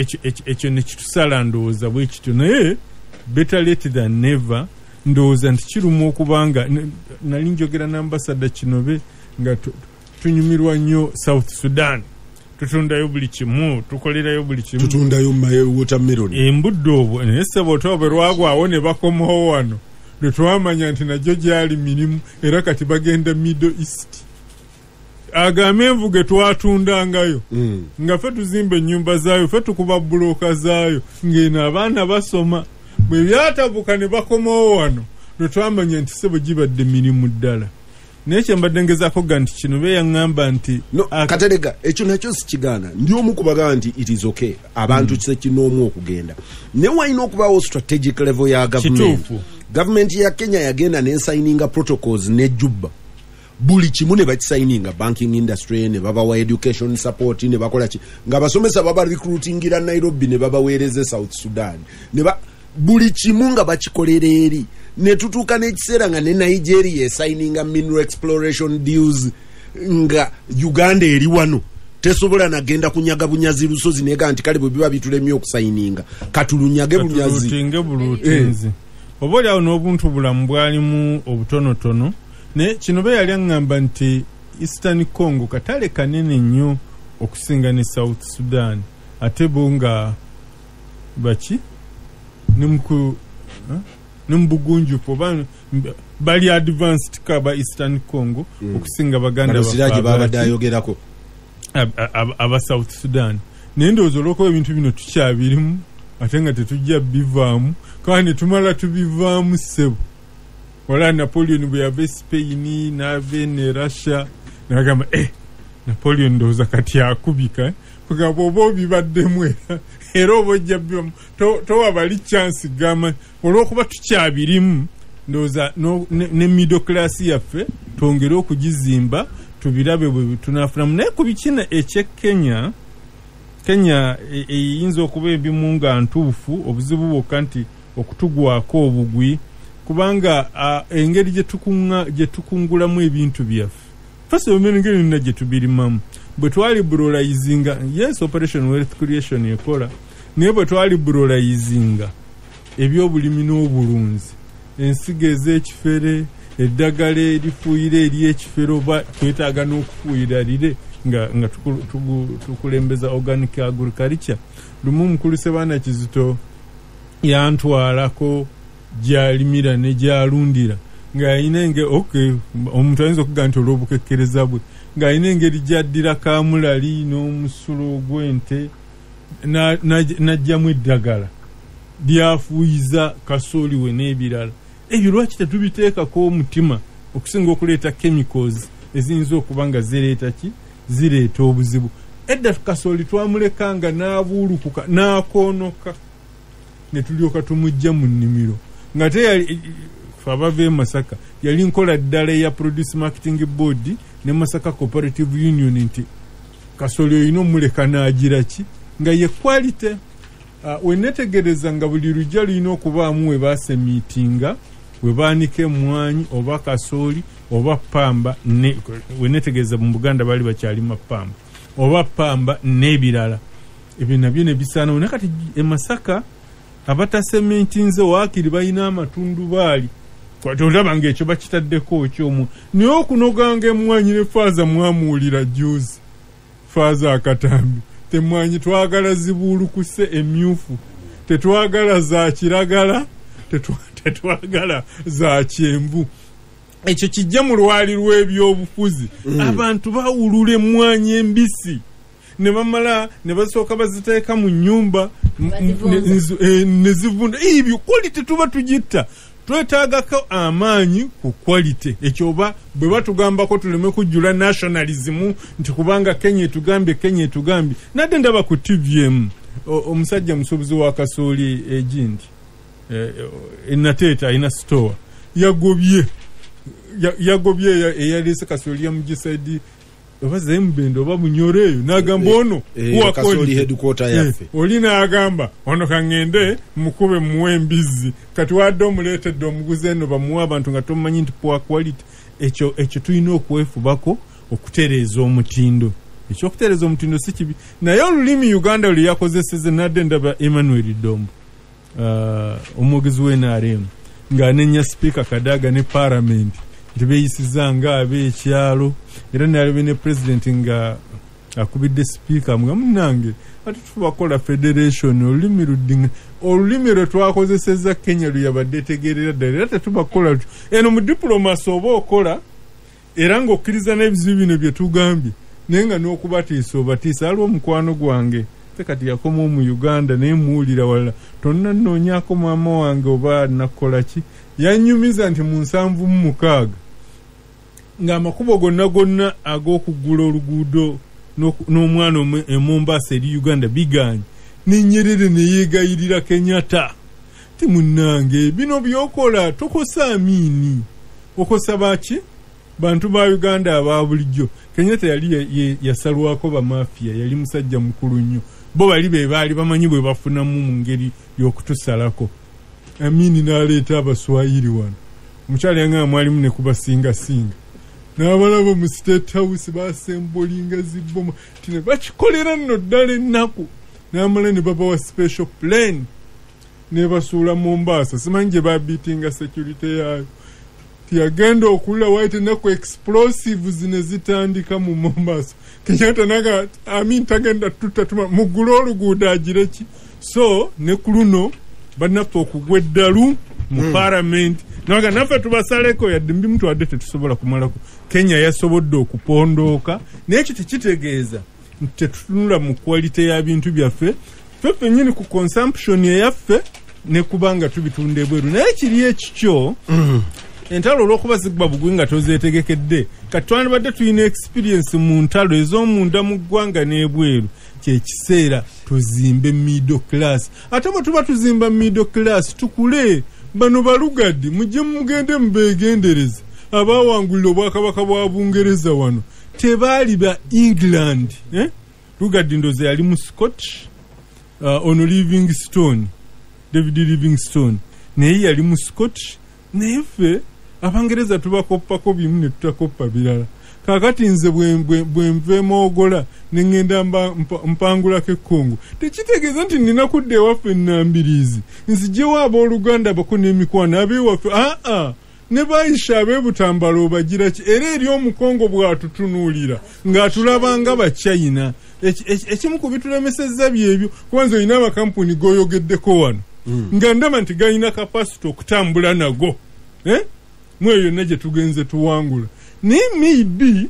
ekyo ne kitusala ndowooza bwe kityo naye better late than never ndowooza nti kirumu okubanga nali njogera n'ambasada Kinobe nga tunyumirwa nnyo South Sudan tutundayo buli kimu tukolerayo buli kimu tutundayo watermelon embudde obwo naye ssebo otobe lwagwawo ne bakomawo wano lwetwamanya nti najjo gyali mirimu era kati bagenda Middle East agambe envuge twatundangayo nga ffe tuzimba ennyumba zaayo ffe tukuba buloka zaayo ng'eno abaana basoma bwe byatabuka ne bakomawo wano lwetwamanya nti ssebo gibadde mirimu ddala naye kyembadde ngezaako ga nti kino beyaŋŋamba nti katerega ekyo nakyo sikigaana ndi omu kubagaa nti it is okay abantu kisekinoomu okugenda ne walina okubaawo strategic level ya gavumenti ya Kenya yagenda nensayininga protocols ne Juba buli kimu ne bakisayininga banking industry ne babawa education support ne bakola ki nga basomesa baba recruitingira Nairobi ne babaweereze South Sudan buli kimu nga bakikolera eri ne tutuuka n'ekiseera nga ne Nigeria signinga mineral exploration deals nga Uganda eri wano tesobola nagenda kunyaga bunyazi lusozi nega nti kale bwe biba bitulemye okusayininga katulunyage bunyazi oba oli awo n'obuntu bulamu bwalimu obutonotono naye kino be yali aŋŋamba nti Eastern Congo katale kanene nnyo okusinga ne South Sudan ate bo nga baki nimbugunjufu bali advanced kaba Eastern Congo okusinga baganda bayogerako aba South Sudan nendowooza olw'okuba ebintu bino tukyabirimu ate nga tetujja bivaamu kandi ne tumala tubivaamu ssebo wala Napoleon bwe yava Spain n'ave ne Russia n'agamba Napoleon ndowooza kati akubika kugamba oba obibaddemu era oba ojja bibamu towa bali chance gama olw'okuba tukyabirimu ndowooza ne middle class yaffe twongere okugizimba tubirabe bwe tunafunamu naye ku bikina Kenya eyinza okuba ebimu nga ntuufu obuzibu bwokka nti okutugwako obugwi kubanga engeri gye tukungulamu ebintu byaffe fasa engeri nina gye tubirimamu bwe twali brolizinga yes operation wealth creation ekola naye bwe twali brolizinga ebyobulimi n'obulunzi ensigo ez'ekifere eddagala erifuuyira ery'ekifere oba twetaaga n'okufuuyira lire nga tukulembeza organic agriculture lumu mukulu Sebaana Kizito yantwalako gyalimira ne gyalundira nga yayina omuntu ayinza okugaa nti olw'obukekkereza bwe ng'alina engeri gy'addira kaamulali n'omusulo gw'ente n'ajjamu eddagala lyafuuyiza kasooli we n'ebirala. Ebyo lwaki tetubiteekako omutima okusinga okuleeta chemicals eziyinza okuba nga zireeta obuzibu. Edda kasooli twamulekanga n'abuulukuka n'akoonoka ne tulyoka tumujja mu nnimiro nga teyali abava Masaka yali nkola ddala ya Produce Marketing Board ne Masaka Cooperative Union nti kasooli oyina omuleka n'agira ki nga ye quality. Wenetegereza nga buli lujja lulina okubaamu we baasemiitinga we baanika emmwanyi oba kasooli oba pamba wenetegereza mu Buganda baali bakyalima pamba oba pamba n'ebirala. Ebyo nabyo ne bisaanawo nakati Masaka abatasementinze waakiri balina amatundubaali olaba ng'ekyo bakitaddeko ekyomu naye okunoganga emmwanyi ne faaza mwamuwulira juzi faaza akatambi temwanyi twagala zibuulukuse emyufu tetwagala za kiragala tetwagala za kyenvu. Ekyo kijja mu lwali lw'ebyobufuzi abantu bawulula emmwanyi embisi ne bamala ne basooka baziteeka mu nnyumba ne zivunda. Ebyo quality tuba tugitta twetaagako amaanyi ku quality. Ekyo oba bwe batugambako tuleme kujjula nationalism nti kubanga Kenya etugambye nadde ndaba ku TVM omusajja musuubuzi wa kasooli egindi enateeta ina store yagobye eyaleese kasooli ya Mugisaidi oba Zembendo oba Bunyoreyo n'agamba ono kasooli headquarter yaffe oli n'agamba ono kangende mukube muwe embizi kati wadde omuleetedde omuguzi eno bamuwa abantu nga tomanyi nti poor quality. Ekyo tulina okwefubako okutereeza omutindo. Ekyokutereeza omutindo si kibi naye olulimi Uganda lwe yakozeseze nadde ndaba Emmanuel Dombo omwogezi w'NRM ng'anenya Speaker Kadaga ne Parliament nti beeyisiza nga ab'ekyalo era nalebe ne President nga akubidde Speaker nga munnange ati tubakola federation olulimi lwe twakozeseza Kenya luyabadde tegeerera ddala era tetubakola eno mu diplomasi oba okola era ng'okkiriza n'ebizibu bino bye tugambye naye nga n'okubatiisa obatiisa aliwo omukwano gwange kati yakoma mu Uganda naye muwulira wala tonna nnoonyaako maama wange oba nakola ki yanyumiza nti mu 76 ng'amakubo gonna ag'okuggula oluguudo n'omwana Mombasa eri Uganda biganye ne Nyerere ne yeegayirira Kenyatta ti munnange bino byokola tokosa amiini okosa baki bantu ba Uganda aba bulijjo. Kenyatta yali yasalwako ba mafia yali musajja mukulu nnyo bo bali baali bamanyi bwe bafunamu mu ngeri y'okutusalako. Amini n'aleeta abaswayiri wano omukyala yanga mwalimu ne kubasinga n'abalaba mu State House basembolinga zibboma tine bakikolera nno ddala ennaku n'amala ne babawa special plane ne basuula Mombasa simanyi gye babiitinga security yaayo tiyagenda okulula waite naku explosives ne zitandika mu Mombasa. Kenyatta naga tagenda tutatuma mugula oluguudo agireki so ne ku luno bannaffe okugwa eddalu mu Parliament naga naffe tubasaleko yadde mbi muntu adde tetusobola kumalako. Kenya yasobodde okupondooka naye ekyo tekitegeeza nti tetutunula mu quality ya bintu byaffe ffe nnyini ku consumption eyaffe ne kubanga tubitunda ebweru naye kiri ekikyo entalo olw'okuba zigba bugwi nga tozeetegekedde kati twandibadde tulina experience mu ntalo ez'omunda mu ggwanga n'ebweru kyekiseera tuzimbe middle class ate bwe tuba tuzimba middle class tukule bano balugadde mujje mugende mubeegendereza abaawangulira obwakabaka bwa Bungereza wano tebaali ba England Lugadde ndoze yali mu Scotch ono Livingstone David Livingstone naye yali mu Scotch naye ffe Abangereza tubakoppako bimu ne tutakoppa birala. Kakati nze bwe nveemo ogola ne ngenda mpangulako ekkongo tekitegeeza nti nina kudda ewaffe nnambirizi nzijewo abooluganda bako n'emikwano ab'ewaffe ne baayisha ab'ebutambala obagira ki era eri omukongo bw'atutunuulira ng'atulabanga Bachina ekimu ku bitulemesezza byebyo kubanza olina amakampuni g'oyogeddeko wano nga ndaba nti galina kapasite okutambula nago mweyo yonna gye tugenze tuwangula naye maybe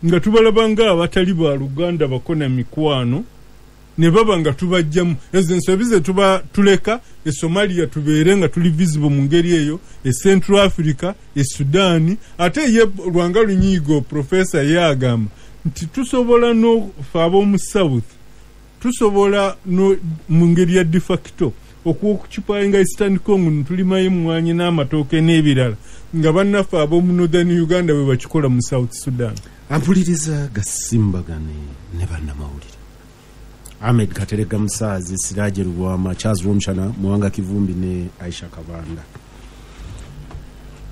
nga tubalaba nga abatali ba Luganda bakona mikwano ne baba nga tubajjamu ezo ensobi ze tuba tuleka e Somalia tubeere nga tuli visible mu ngeri eyo e Central Africa e Sudan ate ye Lwanga Lunyigo professor yagamba nti tusobola no fabo mu South tusobola no mu ngeri ya de facto okukipainga Eastern Congo ntulimaye mwanye n'amatooke n'ebirala nga bannafa ab'omu Northern Uganda bwe bakikola mu South Sudan. Ampuliriza gasimbagane ne bannamawulire Ahmed Katerega Musaazi, Siraje Rwama, Charles Romshana, Mwanga Kivumbi ne Aisha Kabanda.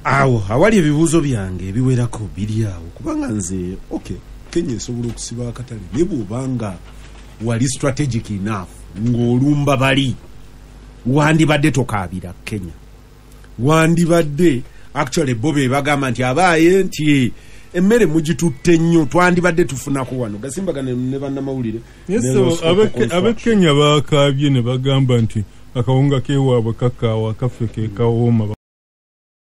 Awo awali ebibuuzo byange biwerako biri awo kubanga nze okay Kenya esobola okusiba akatale ne bw'obanga wali strategic enough ng'olumba bali wandibadde tokaabira Kenya wandibadde actually bobe bagamba nti abaaye nti emmere mugitutte nnyo twandibadde tufunako wano gasimbagane ne bannamawulire abe Kenya bakaabye ne bagamba nti akawunga kewaabwe kakaawa kaffe ke kawooma